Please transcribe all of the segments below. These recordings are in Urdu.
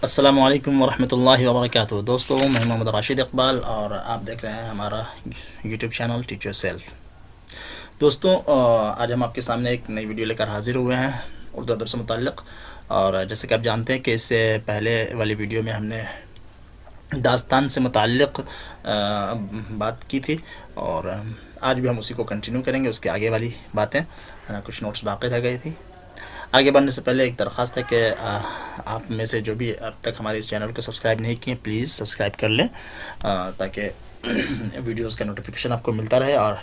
السلام علیکم ورحمۃ اللہ وبرکاتہ دوستوں، میں محمد راشد اقبال اور آپ دیکھ رہے ہیں ہمارا YouTube channel teach your self. دوستوں، آج ہم آپ کے سامنے ایک نئی ویڈیو لے کر حاضر ہوئے ہیں اردو ادب سے متعلق۔ اور جیسے کہ آپ جانتے ہیں کہ اس سے پہلے والی ویڈیو میں ہم نے داستان سے متعلق بات کی تھی، اور آج بھی ہم اسی کو کنٹینیو کریں گے، اس کے آگے والی باتیں کچھ نوٹس باقی رہ گئی تھی۔ آگے بڑھنے سے پہلے ایک درخواست ہے کہ آپ میں سے جو بھی اب تک ہمارے اس چینل کو سبسکرائب نہیں کیے پلیز سبسکرائب کر لیں، تاکہ ویڈیوز کا نوٹیفیکیشن آپ کو ملتا رہے اور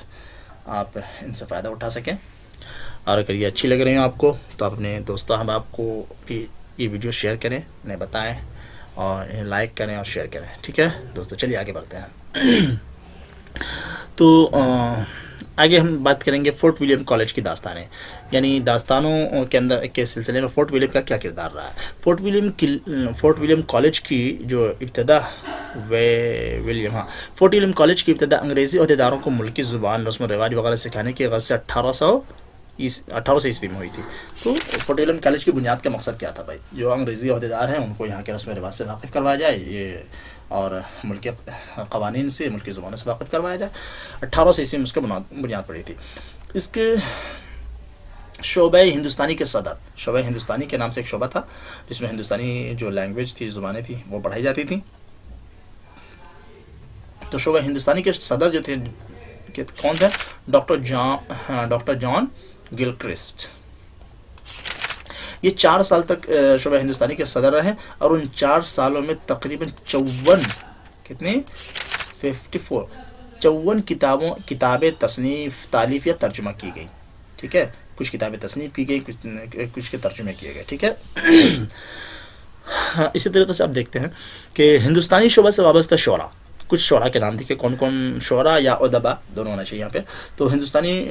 آپ ان سے فائدہ اٹھا سکیں۔ اور اگر یہ اچھی لگ رہی ہوں آپ کو تو آپ اپنے دوستوں احباب کو بھی یہ ویڈیو شیئر کریں، انہیں بتائیں اور انہیں لائک کریں اور شیئر کریں، ٹھیک ہے دوستوں؟ چلیے آگے بڑھتے ہیں۔ تو آگے ہم بات کریں گے فورٹ ولیم کالج کی داستانیں، یعنی داستانوں کے اندر کے سلسلے میں فورٹ ولیم کا کیا کردار رہا ہے۔ فورٹ ولیم کالج کی جو ابتدا فورٹ ولیم کالج کی ابتدا انگریزی عہدیداروں کو ملکی زبان، رسم و رواج وغیرہ سکھانے کی غرض سے 1800 عیسوی میں ہوئی تھی۔ تو فورٹ ولیم کالج کی بنیاد کا مقصد کیا تھا بھائی؟ جو انگریزی عہدیدار ہیں ان کو یہاں کے رسم و رواج سے واقف کروایا جائے، یہ اور ملکی قوانین سے، ملکی زبانوں سے واقف کروایا جائے۔ 1800 عیسوی میں اس کا بنیاد پڑی تھی۔ اس کے شعبہ ہندوستانی کے صدر، شعبہ ہندوستانی کے نام سے ایک شعبہ تھا جس میں ہندوستانی جو لینگویج تھی، زبانیں تھیں، وہ پڑھائی جاتی تھیں۔ تو شعبہ ہندوستانی کے صدر جو تھے کون تھے؟ ڈاکٹر جان گلکرسٹ۔ یہ 4 سال تک شعبہ ہندوستانی کے صدر رہے، اور ان 4 سالوں میں تقریباً 54 کتابیں تصنیف، تالیف یا ترجمہ کی گئی، ٹھیک ہے؟ کچھ کتابیں تصنیف کی گئی، کچھ کے ترجمے کیے گئے، ٹھیک ہے؟ اسی طریقے سے آپ دیکھتے ہیں کہ ہندوستانی شعبہ سے وابستہ شعراء، کچھ شعراء کے نام دیکھیں کون کون، شعراء یا ادبا دونوں ہونا چاہیے یہاں پہ۔ تو ہندوستانی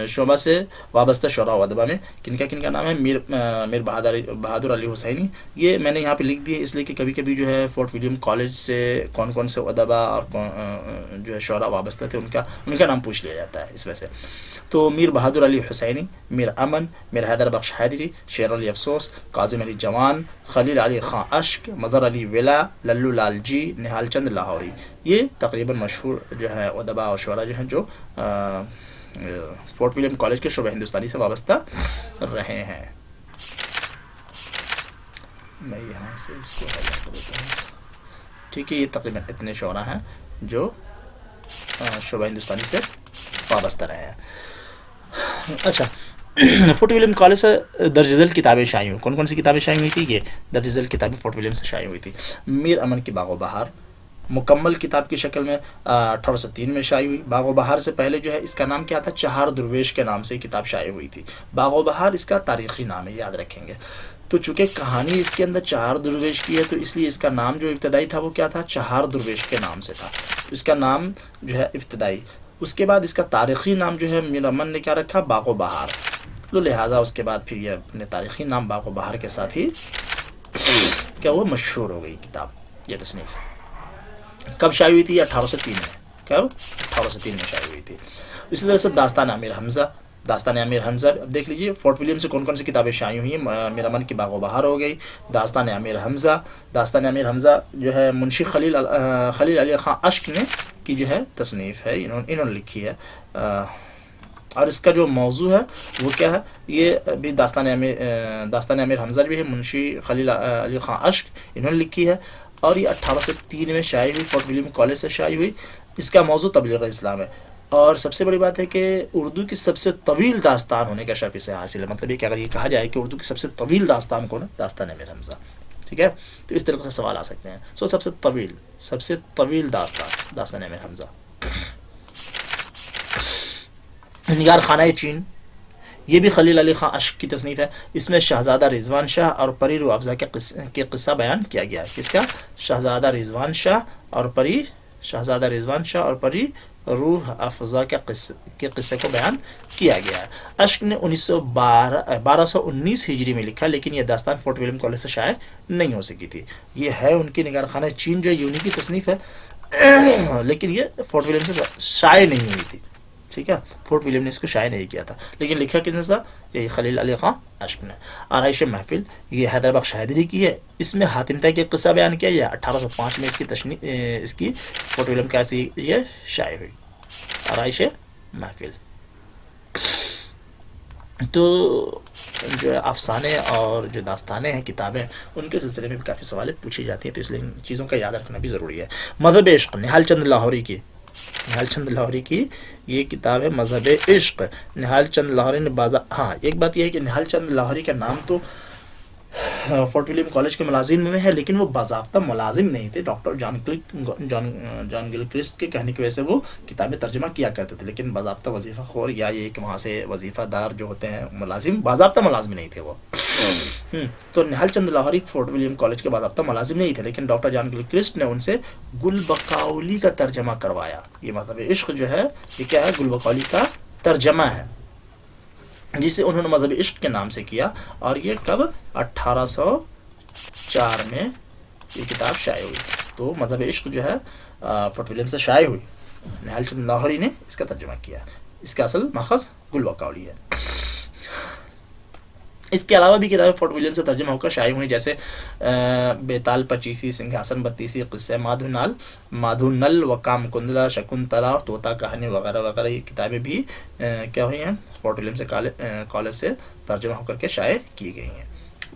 شعبہ سے وابستہ شعراء و ادبا میں کن کا نام ہے؟ میر بہادر علی حسینی۔ یہ میں نے یہاں پہ لکھ دی ہے اس لیے کہ کبھی کبھی جو ہے فورٹ ولیم کالج سے کون سے ادبا اور جو ہے شعراء وابستہ تھے ان کا نام پوچھ لیا جاتا ہے اس وجہ سے۔ تو میر بہادر علی حسینی، میر امن، میر حیدر بخش حیدری، شیر علی افسوس، کاظم علی جوان، خلیل علی خاں اشک، مظہر علی ولا، للو لال جی، نہال چند لاہوری، یہ تقریباً مشہور جو ہے ادبا اور شعراء جو ہیں جو فورٹ ولیم کالج کے شعبہ ہندوستانی سے وابستہ رہے ہیں۔ میں یہاں سے اس کو ہائلائٹ کر دیتا ہوں، ٹھیک ہے؟ یہ تقریباً اتنے شعراء ہیں جو شعبہ ہندوستانی سے وابستہ رہے ہیں۔ اچھا، فورٹ ولیم کالج سے درج ذیل کتابیں شائع ہوئی۔ کون سی کتابیں شائع ہوئی تھی؟ یہ درج ذیل کتابیں فورٹ ولیم سے شائع ہوئی تھی۔ میر امن کی باغ و بہار مکمل کتاب کی شکل میں 1803 میں شائع ہوئی۔ باغ و بہار سے پہلے جو ہے اس کا نام کیا تھا؟ چہار درویش کے نام سے کتاب شائع ہوئی تھی۔ باغ و بہار اس کا تاریخی نام ہے، یاد رکھیں گے۔ تو چونکہ کہانی اس کے اندر چہار درویش کی ہے، تو اس لیے اس کا نام جو ابتدائی تھا وہ کیا تھا؟ چہار درویش کے نام سے تھا، اس کا نام جو ہے ابتدائی۔ اس کے بعد اس کا تاریخی نام جو ہے میر امن نے کیا رکھا؟ باغ و بہار۔ تو لہٰذا اس کے بعد پھر یہ اپنے تاریخی نام باغ و بہار کے ساتھ ہی کیا وہ مشہور ہو گئی کتاب، یہ تصنیف۔ کب شائع ہوئی تھی؟ 1803 میں۔ کب؟ 1803 میں شائع ہوئی تھی۔ اسی طرح سے داستان امیر حمزہ، اب دیکھ لیجئے فورٹ ولیم سے کون سی کتابیں شائع ہوئی ہیں۔ میر امن کی باغ و بہار ہو گئی، داستان امیر حمزہ جو ہے منشی خلیل علی خاں اشک نے کی جو ہے تصنیف ہے، انہوں نے لکھی ہے۔ اور اس کا جو موضوع ہے وہ کیا ہے؟ یہ بھی داستان امیر حمزہ بھی ہے، منشی خلیل علی خاں اشک انہوں نے لکھی ہے، اور یہ 1803 میں شائع ہوئی، فورٹ ولیم کالج سے شائع ہوئی۔ اس کا موضوع تبلیغ اسلام ہے، اور سب سے بڑی بات ہے کہ اردو کی سب سے طویل داستان ہونے کا شرف اسے حاصل ہے۔ مطلب یہ کہ اگر یہ کہا جائے کہ اردو کی سب سے طویل داستان کون ہے؟ داستان امیر حمزہ، ٹھیک ہے؟ تو اس طریقے سے سوال آ سکتے ہیں۔ سب سے طویل داستان امیر حمزہ۔ نگار خانہ چین، یہ بھی خلیل علی خاں اشک کی تصنیف ہے۔ اس میں شہزادہ رضوان شاہ اور پری روح افزا کے قصہ بیان کیا گیا ہے۔ کس کا؟ شہزادہ رضوان شاہ اور پری روح افزا کے قصے کو بیان کیا گیا ہے۔ اشک نے 1219 ہجری میں لکھا، لیکن یہ داستان فورٹ ولیم کالج سے شائع نہیں ہو سکی تھی۔ یہ ہے ان کی نگار خانہ چین جو یونی کی تصنیف ہے، لیکن یہ فورٹ ولیم سے شائع نہیں ہوئی تھی، ٹھیک ہے. فورٹ ولیم نے اس کو شائع نہیں کیا تھا, لیکن لکھا کس نے تھا؟ یہی خلیل علی خان اشک نے. آرائش محفل یہ حیدر بخش حیدری کی ہے. اس میں حاتم طائی کا قصہ بیان کیا. یہ 1805 میں اس کی فورٹ ولیم کیسی یہ شائع ہوئی, آرائش محفل. تو جو افسانے اور جو داستانیں ہیں کتابیں, ان کے سلسلے میں بھی کافی سوالیں پوچھی جاتی ہیں, تو اس لیے ان چیزوں کا یاد رکھنا بھی ضروری ہے. مذہب عشق, نہال چند لاہوری کی, نہال چند لاہوری کی یہ کتاب ہے مذہب عشق. نہال چند لاہوری نے ہاں ایک بات یہ ہے کہ نہال چند لاہوری کا نام تو فورٹ ولیم کالج کے ملازم میں ہے, لیکن وہ باضابطہ ملازم نہیں تھے. ڈاکٹر جان گلکرسٹ کے کہنے کی وجہ سے وہ کتابیں ترجمہ کیا کرتے تھے, لیکن باضابطہ وظیفہ خور یا یہ کہ وہاں سے وظیفہ دار جو ہوتے ہیں ملازم, باضابطہ ملازم نہیں تھے وہ. تو نہال چند لاہوری فورٹ ولیم کالج کے باضابطہ ملازم نہیں تھے, لیکن ڈاکٹر جان گلکرسٹ نے ان سے گل بقولی کا ترجمہ کروایا. یہ مذہب عشق جو ہے یہ کیا ہے؟ گل بقولی کا ترجمہ ہے, جسے انہوں نے مذہب عشق کے نام سے کیا. اور یہ کب؟ 1804 میں یہ کتاب شائع ہوئی. تو مذہب عشق جو ہے فورٹ ولیم سے شائع ہوئی. نہال چند لاہوری نے اس کا ترجمہ کیا. اس کا اصل ماخذ گل بقولی ہے. اس کے علاوہ بھی کتابیں فورٹ ولیم سے ترجمہ ہو کر شائع ہوئی, جیسے بیتال پچیسی, سنگھاسن بتیسی, قصہ مادھو نل و کام کندلا, شکنتلا اور طوطا کہانی وغیرہ وغیرہ. یہ کتابیں بھی کیا ہوئی ہیں؟ فورٹ ولیم سے کالج سے ترجمہ ہو کر کے شائع کی گئی ہیں.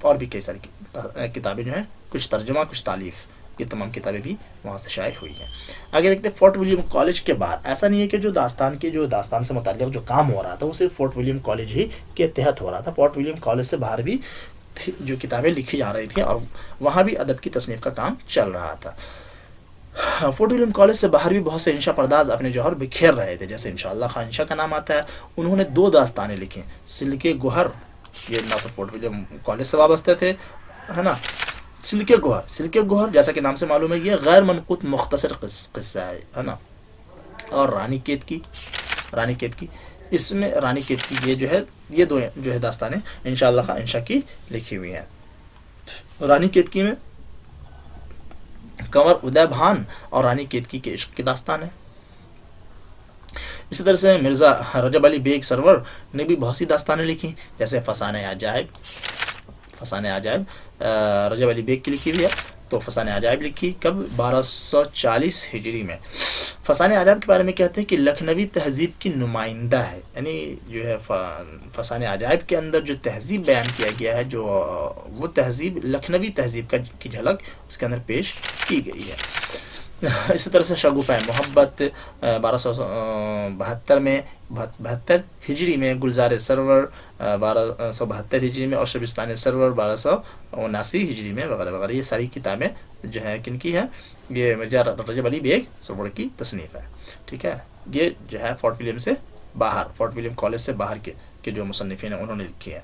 اور بھی کئی ساری کتابیں جو ہیں, کچھ ترجمہ کچھ تالیف, یہ تمام کتابیں بھی وہاں سے شائع ہوئی ہیں. آگے دیکھتے ہیں فورٹ ولیم کالج کے باہر. ایسا نہیں ہے کہ جو داستان سے متعلق جو کام ہو رہا تھا وہ صرف فورٹ ولیم کالج ہی کے تحت ہو رہا تھا. فورٹ ولیم کالج سے باہر بھی جو کتابیں لکھی جا رہی تھیں اور وہاں بھی ادب کی تصنیف کا کام چل رہا تھا. فورٹ ولیم کالج سے باہر بھی بہت سے انشا پرداز اپنے جوہر بکھیر رہے تھے. جیسے انشاء اللہ خان انشا کا نام آتا ہے. انہوں نے 2 داستانیں لکھی, سلک گوہر, یہ نہ تو فورٹ ولیم کالج سے وابستہ تھے, ہے نا. سلک گوہر جیسا کہ نام سے معلوم ہے یہ غیر منقوط مختصر قصہ ہے نا. اور رانی کیتکی, اس میں رانی کیتکی یہ جو ہے, یہ 2 جو ہے داستانیں انشاء اللہ خان انشا کی لکھی ہوئی ہیں. رانی کیتکی میں کنور ادے بھان اور رانی کیتکی کے عشق کی داستان ہے. اسی طرح سے مرزا رجب علی بیگ سرور نے بھی بہت سی داستانیں لکھی, جیسے فسانہ عجائب رجب علی بیگ کی لکھی ہوئی ہے. تو فسانہ عجائب لکھی کب؟ 1240 ہجری میں. فسانہ عجائب کے بارے میں کہتے ہیں کہ لکھنوی تہذیب کی نمائندہ ہے, یعنی جو ہے فسانہ عجائب کے اندر جو تہذیب بیان کیا گیا ہے, جو وہ تہذیب لکھنوی تہذیب کی جھلک اس کے اندر پیش کی گئی ہے. اسی طرح سے شگوفہ محبت 1272 ہجری میں, گلزار سرور 1272 ہجری میں, اور شبستان سرور 1279 ہجری میں وغیرہ وغیرہ. یہ ساری کتابیں جو ہیں کن کی ہیں؟ یہ مرزا رجب علی بیگ سرور کی تصنیف ہے. ٹھیک ہے, یہ جو ہے فورٹ ولیم کالج سے باہر کے جو مصنفین ہیں انہوں نے لکھی ہے.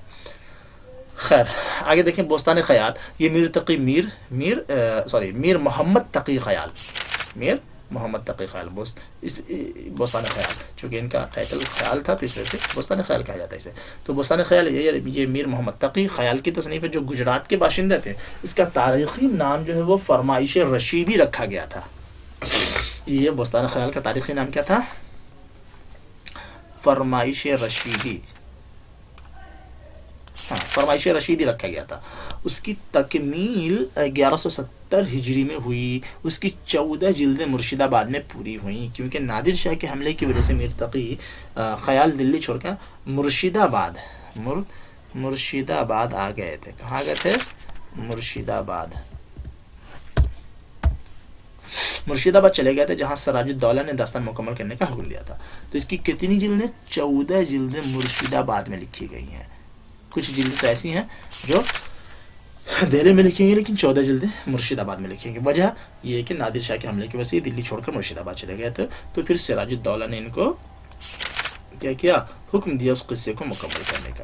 خیر آگے دیکھیں بوستان خیال. یہ میر محمد تقی خیال بوستان خیال, چونکہ ان کا ٹائٹل خیال تھا تو اس وجہ سے بوستان خیال کہا جاتا ہے اسے. تو بوستان خیال یہ میر محمد تقی خیال کی تصنیف ہے, جو گجرات کے باشندے تھے. اس کا تاریخی نام جو ہے وہ فرمائش رشیدی رکھا گیا تھا. یہ بوستان خیال کا تاریخی نام کیا تھا؟ فرمائش رشیدی رکھا گیا تھا. اس کی تکمیل 1170 ہجری میں ہوئی. اس کی 14 جلدیں مرشد آباد میں پوری ہوئیں, کیونکہ نادر شاہ کے حملے کی وجہ سے میر تقی خیال دلی چھوڑ کر مرشد آباد آ گئے تھے. کہاں گئے تھے؟ مرشد آباد چلے گئے تھے, جہاں سراج الدولہ نے داستان مکمل کرنے کا حکم دیا تھا. تو اس کی کتنی جلدیں؟ 14 جلدیں مرشد آباد میں لکھی گئی ہیں. کچھ جلدیں تو ایسی ہیں جو دہلی میں لکھیں گے, لیکن 14 جلدیں مرشد آباد میں لکھیں گے. وجہ یہ ہے کہ نادر شاہ کے حملے کی وجہ سے دلی چھوڑ کر مرشد آباد چلے گئے تھے. تو پھر سراج الدولہ نے ان کو کیا حکم دیا اس قصے کو مکمل کرنے کا.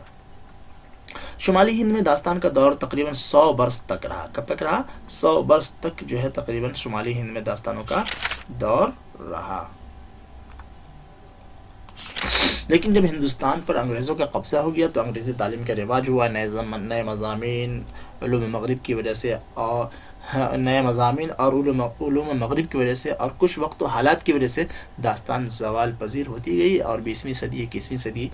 شمالی ہند میں داستان کا دور تقریباً 100 برس تک رہا. کب تک رہا؟ 100 برس تک جو ہے تقریباً شمالی ہند میں داستانوں کا دور رہا. لیکن جب ہندوستان پر انگریزوں کا قبضہ ہو گیا تو انگریزی تعلیم کا رواج ہوا، نئے مضامین علوم مغرب کی وجہ سے، اور نئے مضامین اور علوم مغرب کی وجہ سے اور کچھ وقت و حالات کی وجہ سے داستان زوال پذیر ہوتی گئی، اور 20ویں صدی 21ویں صدی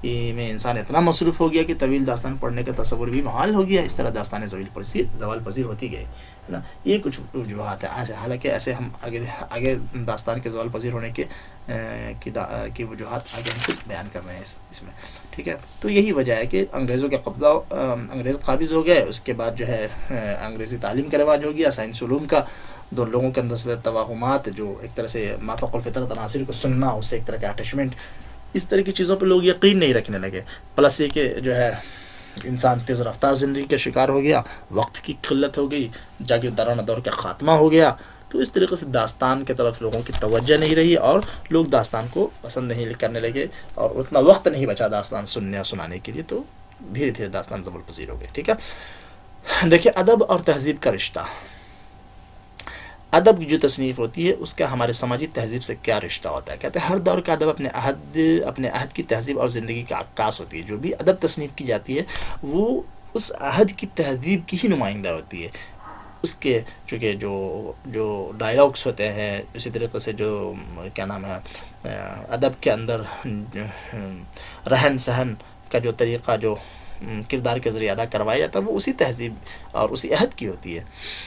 میں انسان اتنا مصروف ہو گیا کہ طویل داستان پڑھنے کا تصور بھی محال ہو گیا. اس طرح داستانیں زوال پذیر ہوتی گئی، ہے نا. یہ کچھ وجوہات ہیں. حالانکہ ایسے ہم آگے داستان کے زوال پذیر ہونے کی وجوہات آگے ہم خود بیان کر رہے ہیں اس میں، ٹھیک ہے. تو یہی وجہ ہے کہ انگریزوں کا قبضہ، انگریز قابض ہو گئے، اس کے بعد جو ہے انگریزی تعلیم کا رواج ہو گیا، سائنس علوم کا دو لوگوں کے اندر سے توہمات، جو ایک طرح سے مافوق الفطرت عناصر کو سننا، اس سے ایک طرح کا اٹیچمنٹ، اس طرح کی چیزوں پہ لوگ یقین نہیں رکھنے لگے. پلس یہ کہ جو ہے انسان تیز رفتار زندگی کا شکار ہو گیا، وقت کی قلت ہو گئی، جاگیردارانہ دور کا خاتمہ ہو گیا. تو اس طریقے سے داستان کی طرف لوگوں کی توجہ نہیں رہی، اور لوگ داستان کو پسند نہیں کرنے لگے، اور اتنا وقت نہیں بچا داستان سننے اور سنانے کے لیے. تو دھیرے دھیرے داستان زوال پذیر ہو گئے، ٹھیک ہے. دیکھیں ادب اور تہذیب کا رشتہ. ادب کی جو تصنیف ہوتی ہے اس کا ہمارے سماجی تہذیب سے کیا رشتہ ہوتا ہے. کہتے ہیں ہر دور کا ادب اپنے عہد کی تہذیب اور زندگی کا عکاس ہوتی ہے. جو بھی ادب تصنیف کی جاتی ہے وہ اس عہد کی تہذیب کی ہی نمائندہ ہوتی ہے. اس کے چونکہ جو ڈائلاگس ہوتے ہیں، اسی طریقے سے جو کیا نام ہے ادب کے اندر رہن سہن کا جو طریقہ جو کردار کے ذریعے ادا کروایا جاتا ہے وہ اسی تہذیب اور اسی عہد کی ہوتی ہے،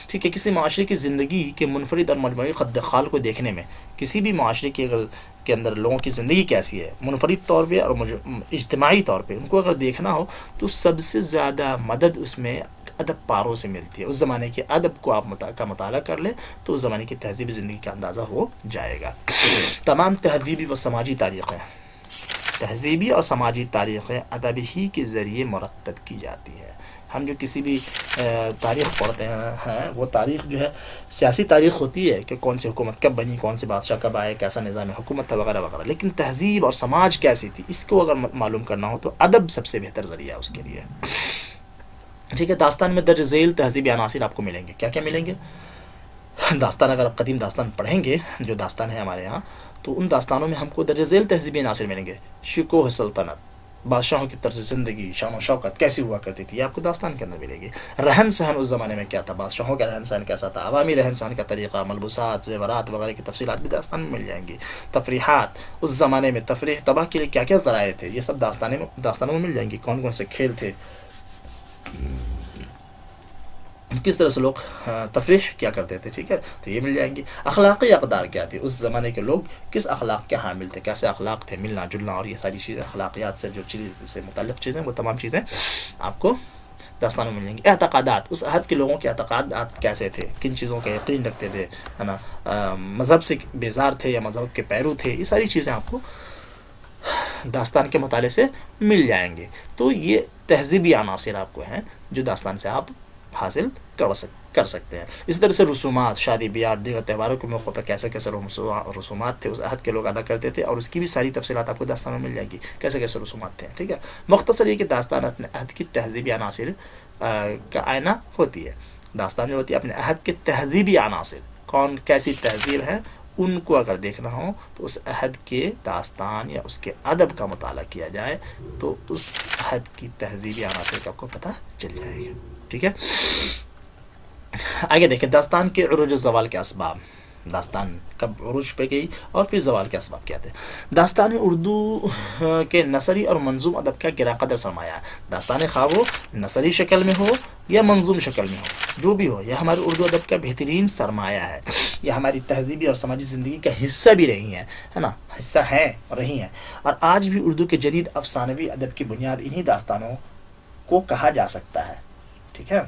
ٹھیک ہے. کسی معاشرے کی زندگی کے منفرد اور مجموعی خد خال کو دیکھنے میں، کسی بھی معاشرے کے اندر لوگوں کی زندگی کیسی ہے منفرد طور پہ اور اجتماعی طور پہ، ان کو اگر دیکھنا ہو تو سب سے زیادہ مدد اس میں ادب پاروں سے ملتی ہے. اس زمانے کے ادب کو آپ کا مطالعہ کر لیں تو اس زمانے کی تہذیبی زندگی کا اندازہ ہو جائے گا. تمام تہذیبی و سماجی تاریخیں ادب ہی کے ذریعے مرتب کی جاتی ہے. ہم جو کسی بھی تاریخ پڑھتے ہیں وہ تاریخ جو ہے سیاسی تاریخ ہوتی ہے کہ کون سی حکومت کب بنی، کون سے بادشاہ کب آئے، کیسا نظام حکومت تھا، وغیرہ وغیرہ. لیکن تہذیب اور سماج کیسی تھی اس کو اگر معلوم کرنا ہو تو ادب سب سے بہتر ذریعہ ہے اس کے لیے، ٹھیک ہے. داستان میں درج ذیل تہذیبی عناصر آپ کو ملیں گے. کیا کیا ملیں گے؟ داستان، اگر آپ قدیم داستان پڑھیں گے، جو داستان ہے ہمارے یہاں، تو ان داستانوں میں ہم کو درج ذیل تہذیبی عناصر ملیں گے. شکوہ سلطنت، بادشاہوں کی طرز زندگی، شان و شوکت کیسی ہوا کرتی تھی، یہ آپ کو داستان کے اندر ملے گی. رہن سہن اس زمانے میں کیا تھا، بادشاہوں کا رہن سہن کیسا تھا، عوامی رہن سہن کا طریقہ، ملبوسات، زیورات وغیرہ کی تفصیلات بھی داستان میں مل جائیں گی. تفریحات، اس زمانے میں تفریح تباہ کے لیے کیا کیا ذرائع تھے، یہ سب داستانوں میں مل جائیں گی. کون کون سے کھیل تھے، کس طرح سے لوگ تفریح کیا کرتے تھے، ٹھیک ہے، تو یہ مل جائیں گی. اخلاقی اقدار کیا تھی، اس زمانے کے لوگ کس اخلاق کے حامل تھے، کیسے اخلاق تھے، ملنا جلنا اور یہ ساری چیزیں، اخلاقیات سے جو چیز سے متعلق چیزیں، وہ تمام چیزیں آپ کو داستانوں میں مل جائیں گی. اعتقادات، اس عہد کے لوگوں کے اعتقادات کیسے تھے، کن چیزوں کا یقین رکھتے تھے، ہے نا، مذہب سے بیزار تھے یا مذہب کے پیرو تھے، یہ ساری چیزیں آپ کو داستان کے مطالعے سے مل جائیں گے. تو یہ تہذیبی عناصر آپ کو ہیں جو داستان سے آپ حاصل کر سکتے ہیں. اس طرح سے رسومات، شادی بیاہ، دیگر تہواروں کے موقع پر کیسے کیسے رسومات تھے اس عہد کے لوگ ادا کرتے تھے، اور اس کی بھی ساری تفصیلات آپ کو داستانوں میں مل جائیں گی، کیسے کیسے رسومات تھے، ٹھیک ہے. مختصر یہ کہ داستان اپنے عہد کی تہذیبی عناصر کا آئینہ ہوتی ہے. داستان جو ہوتی ہے اپنے عہد کے تہذیبی عناصر، کون کیسی تہذیب ہے، ان کو اگر دیکھنا ہو تو اس عہد کے داستان یا اس کے ادب کا مطالعہ کیا جائے تو اس عہد کی تہذیبی عناصر کا آپ کو پتہ چل جائے گا، ٹھیک ہے. آگے دیکھیں داستان کے عروج و زوال کے اسباب. داستان کب عروج پہ گئی اور پھر زوال کے اسباب کیا تھے. داستان اردو کے نثری اور منظوم ادب کا گراں قدر سرمایہ ہے. داستان خواہ وہ نثری شکل میں ہو یا منظوم شکل میں ہو، جو بھی ہو، یہ ہمارے اردو ادب کا بہترین سرمایہ ہے. یہ ہماری تہذیبی اور سماجی زندگی کا حصہ بھی رہی ہیں، ہے نا، حصہ ہیں اور رہی ہیں. اور آج بھی اردو کے جدید افسانوی ادب کی بنیاد انہی داستانوں کو کہا جا سکتا ہے، ٹھیک ہے.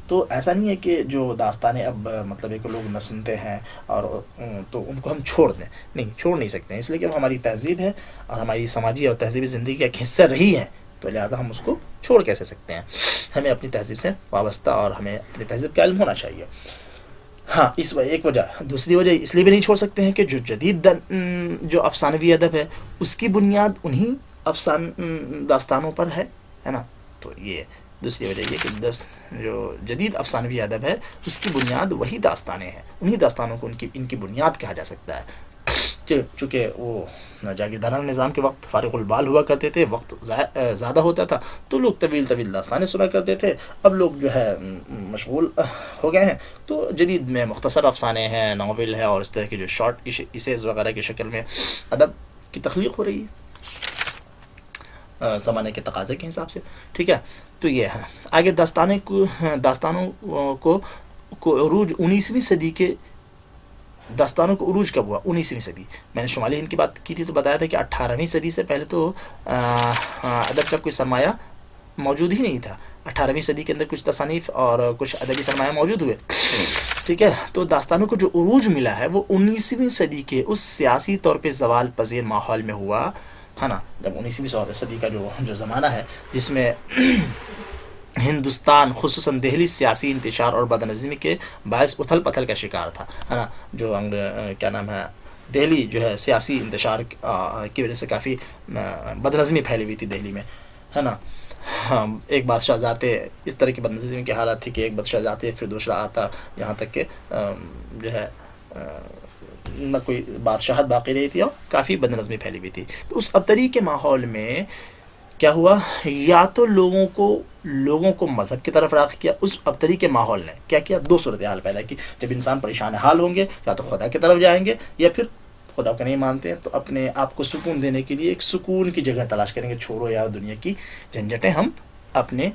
تو ایسا نہیں ہے کہ جو داستانیں اب مطلب ہے کہ لوگ نہ سنتے ہیں اور تو ان کو ہم چھوڑ دیں، نہیں، چھوڑ نہیں سکتے ہیں، اس لیے کہ وہ ہماری تہذیب ہے اور ہماری سماجی اور تہذیبی زندگی کا ایک حصہ رہی ہے، تو لہذا ہم اس کو چھوڑ کیسے سکتے ہیں. ہمیں اپنی تہذیب سے وابستہ اور ہمیں اپنی تہذیب کا علم ہونا چاہیے. ہاں، اس ایک وجہ. دوسری وجہ اس لیے بھی نہیں چھوڑ سکتے ہیں کہ جو جدید جو افسانوی ادب ہے اس کی بنیاد انہی داستانوں پر ہے نا. تو یہ دوسری وجہ یہ کہ جو جدید افسانوی ادب ہے اس کی بنیاد وہی داستانیں ہیں، انہی داستانوں کو ان کی بنیاد کہا جا سکتا ہے، چونکہ وہ جاگیردارانہ نظام کے وقت فارغ البال ہوا کرتے تھے، وقت زیادہ ہوتا تھا، تو لوگ طویل طویل داستانیں سنا کرتے تھے. اب لوگ جو ہے مشغول ہو گئے ہیں، تو جدید میں مختصر افسانے ہیں، ناول ہے، اور اس طرح کے جو شارٹ ایسیز وغیرہ کی شکل میں ادب کی تخلیق ہو رہی ہے زمانے کے تقاضے کے حساب سے. ٹھیک ہے، تو یہ ہے. آگے داستانوں کو عروج 19ویں صدی کے داستانوں کو عروج کب ہوا؟ 19ویں صدی. میں نے شمالی ہند کی بات کی تھی تو بتایا تھا کہ 18ویں صدی سے پہلے تو ادب کا کوئی سرمایہ موجود ہی نہیں تھا. 18ویں صدی کے اندر کچھ تصانیف اور کچھ ادبی سرمایہ موجود ہوئے. ٹھیک ہے، تو داستانوں کو جو عروج ملا ہے وہ 19ویں صدی کے اس سیاسی طور پہ زوال پذیر ماحول میں ہوا ہے نا. جب 19ویں صدی کا جو زمانہ ہے جس میں ہندوستان خصوصاً دہلی سیاسی انتشار اور بدنظمی کے باعث اتھل پتھل کا شکار تھا، ہے نا. جو کیا نام ہے، دہلی جو ہے سیاسی انتشار کی وجہ سے کافی بدنظمی پھیلی ہوئی تھی دہلی میں، ہے نا. ایک بادشاہ جاتے، اس طرح کی بدنظمی کی حالت تھی کہ ایک بادشاہ جاتے پھر دوسرا آتا، یہاں تک کہ جو ہے نہ کوئی بادشاہت باقی رہی تھی اور کافی بدنظمی پھیلی ہوئی تھی. تو اس ابتری کے ماحول میں کیا ہوا، یا تو لوگوں کو مذہب کی طرف راغب کیا. اس ابتری کے ماحول نے کیا کیا، دو صورتحال پیدا کی. جب انسان پریشان حال ہوں گے یا تو خدا کی طرف جائیں گے، یا پھر خدا کو نہیں مانتے ہیں تو اپنے آپ کو سکون دینے کے لیے ایک سکون کی جگہ تلاش کریں گے. چھوڑو یار دنیا کی جھنجھٹیں، ہم اپنے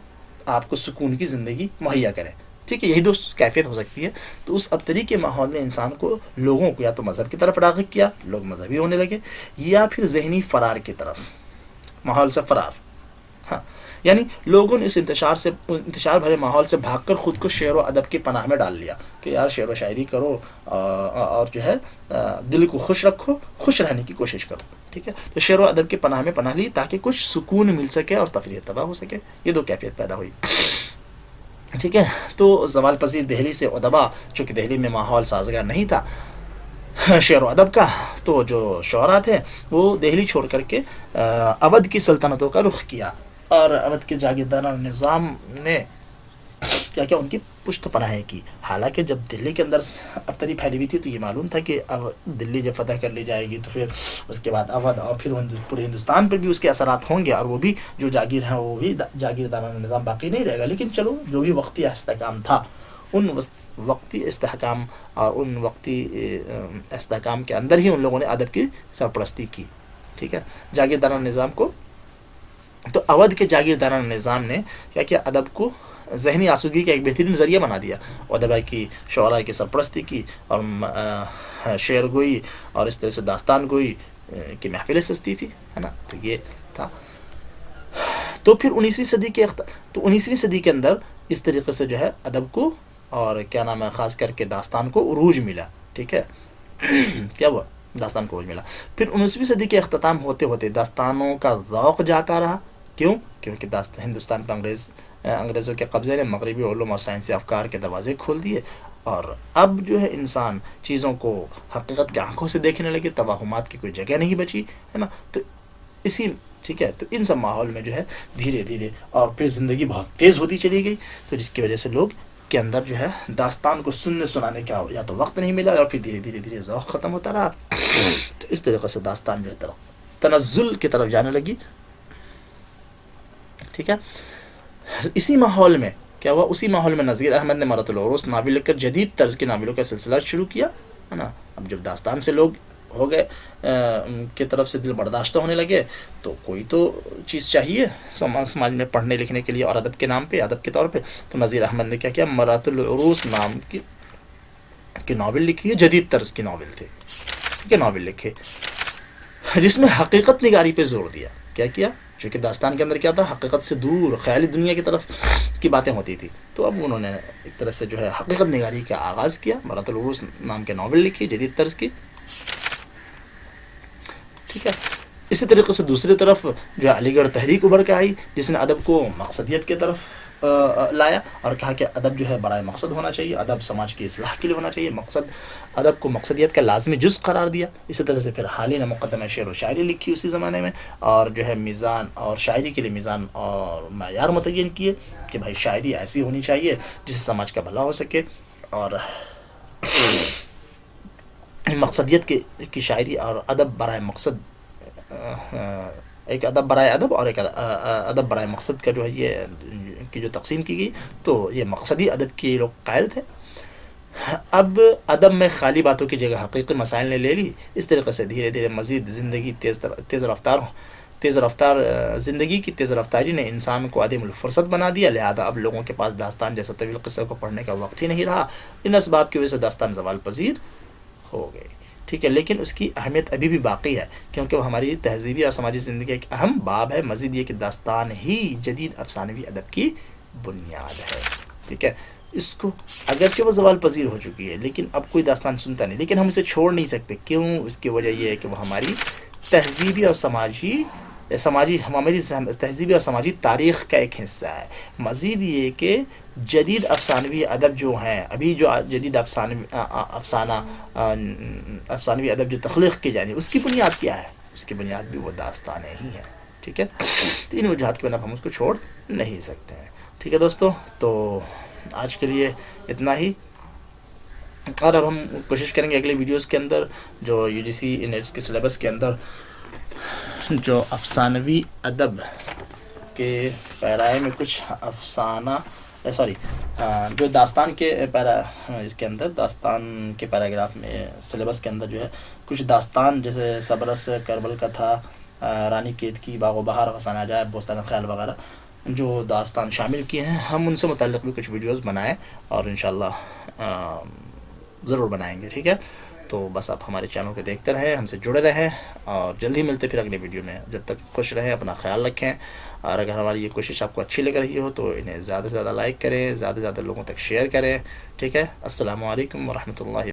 آپ کو سکون کی زندگی مہیا کریں. ٹھیک ہے، یہی دو کیفیت ہو سکتی ہے. تو اس ابتری کے ماحول نے انسان کو، لوگوں کو یا تو مذہب کی طرف راغب کیا، لوگ مذہبی ہونے لگے، یا پھر ذہنی فرار کی طرف، ماحول سے فرار. ہاں، یعنی لوگوں نے اس انتشار بھرے ماحول سے بھاگ کر خود کو شعر و ادب کی پناہ میں ڈال لیا کہ یار شعر و شاعری کرو اور جو ہے دل کو خوش رکھو، خوش رہنے کی کوشش کرو. ٹھیک ہے، تو شعر و ادب کی پناہ میں پناہ لی تاکہ کچھ سکون مل سکے اور تفریح تباہ ہو سکے. یہ دو کیفیت پیدا ہوئی. ٹھیک ہے، تو زوال پذیر دہلی سے ادبا، چونکہ دہلی میں ماحول سازگار نہیں تھا شعر و ادب کا، تو جو شعراء تھے وہ دہلی چھوڑ کر کے اودھ کی سلطنتوں کا رخ کیا، اور اودھ کے جاگیردارانہ نظام نے کیا کیا، ان کی پشت پناہی کی. حالانکہ جب دلی کے اندر ابتری پھیلی ہوئی تھی تو یہ معلوم تھا کہ اب دلی جب فتح کر لی جائے گی تو پھر اس کے بعد اودھ اور پھر پورے ہندوستان پر بھی اس کے اثرات ہوں گے، اور وہ بھی جو جاگیر ہیں وہ بھی جاگیردارانہ نظام باقی نہیں رہے گا. لیکن چلو، جو بھی وقتی استحکام تھا، ان وقتی استحکام اور ان وقتی استحکام کے اندر ہی ان لوگوں نے ادب کی سرپرستی کی. ٹھیک ہے، جاگیردارانہ نظام کو. تو اودھ کے جاگیردارانہ نظام نے کیا کیا، ادب کو ذہنی آسودگی کا ایک بہترین ذریعہ بنا دیا. ادبا کی، شعراء کی سرپرستی کی، اور شعر گوئی اور اس طرح سے داستان گوئی کی محفلیں سستی تھی، ہے نا. تو یہ تھا. تو پھر 19ویں صدی کے اندر اس طریقے سے جو ہے ادب کو اور کیا نام ہے، خاص کر کے داستان کو عروج ملا. ٹھیک ہے، کیا ہوا، داستان کو عروج ملا. پھر 19ویں صدی کے اختتام ہوتے ہوتے داستانوں کا ذوق جاتا رہا. کیوں؟ کیونکہ ہندوستان پر انگریزوں کے قبضے نے مغربی علوم اور سائنسی افکار کے دروازے کھول دیے، اور اب جو ہے انسان چیزوں کو حقیقت کی آنکھوں سے دیکھنے لگے، توہمات کی کوئی جگہ نہیں بچی، ہے نا. تو ٹھیک ہے، تو ان سب ماحول میں جو ہے دھیرے دھیرے اور پھر زندگی بہت تیز ہوتی چلی گئی، تو جس کی وجہ سے لوگ کے اندر جو ہے داستان کو سنانے کا یا تو وقت نہیں ملا، اور پھر دھیرے ذوق ختم ہوتا رہا. تو اس طریقے سے داستان جو ہے تنزل کی طرف جانے لگی. ٹھیک ہے، اسی ماحول میں کیا ہوا، اسی ماحول میں نذیر احمد نے مرات العروس ناول لکھ کر جدید طرز کے ناولوں کا سلسلہ شروع کیا، ہے نا. اب جب داستان سے لوگ ہو گئے کی طرف سے دل برداشتہ ہونے لگے، تو کوئی تو چیز چاہیے سماج میں پڑھنے لکھنے کے لیے اور ادب کے نام پہ، ادب کے طور پہ. تو نذیر احمد نے کیا کیا، مرات العروس نام کی ناول لکھی ہے. جدید طرز کی ناول تھے، ٹھیک ہے، ناول لکھے جس میں حقیقت نگاری پہ زور دیا. کیا کیا، چونکہ داستان کے اندر کیا تھا، حقیقت سے دور خیالی دنیا کی طرف کی باتیں ہوتی تھی. تو اب انہوں نے ایک طرح سے جو ہے حقیقت نگاری کا آغاز کیا. مرات العروس نام کے ناول لکھی جدید طرز کی. ٹھیک ہے، اسی طریقے سے دوسری طرف جو علی گڑھ تحریک ابھر کے آئی، جس نے ادب کو مقصدیت کی طرف لایا اور کہا کہ ادب جو ہے برائے مقصد ہونا چاہیے، ادب سماج کی اصلاح کے لیے ہونا چاہیے. ادب کو مقصدیت کا لازمی جز قرار دیا. اسی طرح سے پھر حال ہی نے مقدمہ شعر و شاعری لکھی اسی زمانے میں، اور جو ہے میزان اور شاعری کے لیے میزان اور معیار متعین کیے کہ بھائی شاعری ایسی ہونی چاہیے جس سے سماج کا بھلا ہو سکے، اور مقصدیت کی شاعری اور ادب برائے مقصد، ایک ادب برائے ادب اور ایک ادب برائے مقصد کا جو ہے یہ کی جو تقسیم کی گئی، تو یہ مقصدی ادب کے لوگ قائل تھے. اب ادب میں خالی باتوں کی جگہ حقیقی مسائل نے لے لی. اس طریقے سے دھیرے دھیرے مزید زندگی تیز رفتار زندگی کی تیز رفتاری نے انسان کو عدیم الفرصت بنا دیا. لہذا اب لوگوں کے پاس داستان جیسا طویل قصہ کو پڑھنے کا وقت ہی نہیں رہا. ان اسباب کی وجہ سے داستان زوال پذیر ہو گئی. ٹھیک ہے، لیکن اس کی اہمیت ابھی بھی باقی ہے، کیونکہ وہ ہماری تہذیبی اور سماجی زندگی کا ایک اہم باب ہے. مزید یہ کہ داستان ہی جدید افسانوی ادب کی بنیاد ہے. ٹھیک ہے، اس کو اگرچہ وہ زوال پذیر ہو چکی ہے لیکن اب کوئی داستان سنتا نہیں، لیکن ہم اسے چھوڑ نہیں سکتے. کیوں؟ اس کی وجہ یہ ہے کہ وہ ہماری تہذیبی اور ہماری تہذیبی اور سماجی تاریخ کا ایک حصہ ہے. مزید یہ کہ جدید افسانوی ادب جو ہیں، ابھی جو جدید افسانوی ادب جو تخلیق کی جانی، اس کی بنیاد کیا ہے؟ اس کی بنیاد بھی وہ داستانیں ہی ہیں. ٹھیک ہے، تو ان وجوہات کی بنا پر ہم اس کو چھوڑ نہیں سکتے ہیں. ٹھیک ہے دوستو، تو آج کے لیے اتنا ہی، اور اب ہم کوشش کریں گے اگلے ویڈیوز کے اندر جو یو جی سی نیٹس کے سلیبس کے اندر جو افسانوی ادب کے پیرائے میں کچھ جو داستان کے اس کے اندر داستان کے پیراگراف میں سلیبس کے اندر جو ہے کچھ داستان جیسے صبرس کربل کا تھا، رانی کیتکی، باغ و بہار، افسانہ عجائب، بوستان خیال وغیرہ جو داستان شامل کیے ہیں، ہم ان سے متعلق بھی کچھ ویڈیوز بنائیں اور انشاءاللہ ضرور بنائیں گے. ٹھیک ہے، تو بس آپ ہمارے چینل کو دیکھتے رہیں، ہم سے جڑے رہیں، اور جلدی ملتے پھر اگلے ویڈیو میں. جب تک خوش رہیں، اپنا خیال رکھیں، اور اگر ہماری یہ کوشش آپ کو اچھی لگ رہی ہو تو انہیں زیادہ سے زیادہ لائک کریں، زیادہ سے زیادہ لوگوں تک شیئر کریں. ٹھیک ہے، السلام علیکم ورحمۃ اللہ.